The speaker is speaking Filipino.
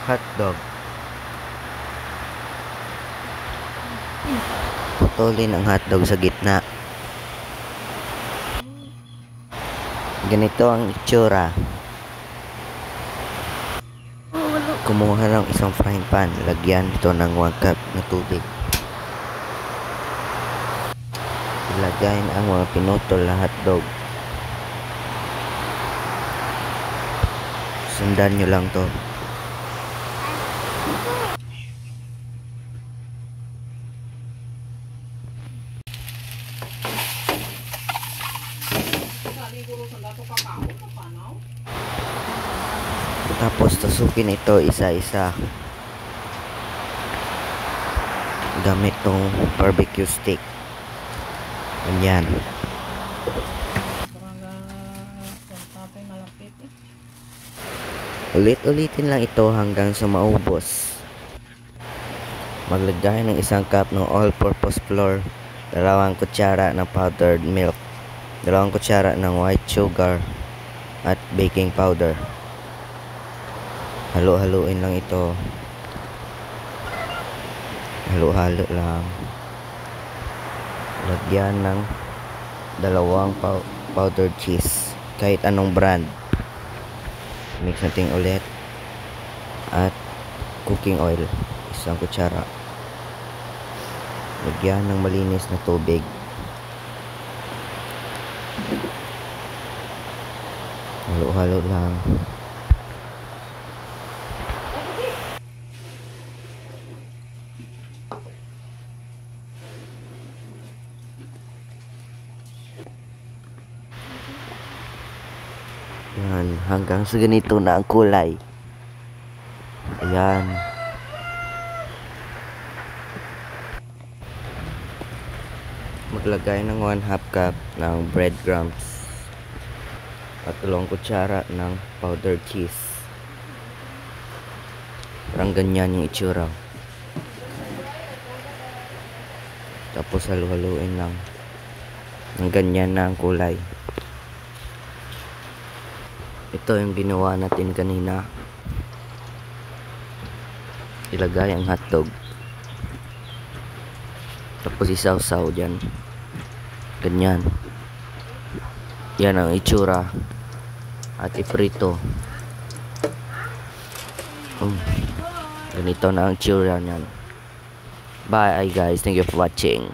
hotdog. Putulin ang hotdog sa gitna. Ganito ang itsura. Kumuha ng isang frying pan, lagyan ito ng 1 cup na tubig. Ilagay ang mga pinutol na hotdog. Sundan nyo lang to. Tapos tusukin ito isa-isa gamit tong barbecue stick. Ganyan. Ulit-ulitin lang ito hanggang sa maubos. Maglagay ng 1 cup ng all-purpose flour, 2 kutsara ng powdered milk, 2 kutsara ng white sugar at baking powder. Halo-haluin lang ito. Halo-halo lang. Lagyan ng 2 powdered cheese, kahit anong brand. Mix natin ulit. At cooking oil, 1 kutsara. Lagyan ng malinis na tubig. Halo-halo lang. Yan, hanggang sa ganito na ang kulay. Ayan. Maglagay ng 1/2 cup ng breadcrumbs at 2 kutsara ng powdered cheese. Parang ganyan yung itsura. Tapos halu-haluin lang. Ang ganyan na ang kulay. Ito yung ginawa natin kanina. Ilagay ang hotdog. Tapos isaw-saw dyan. Ganyan. Yan ang itsura. At iprito. Ganito na ang itsura niyan. Bye guys. Thank you for watching.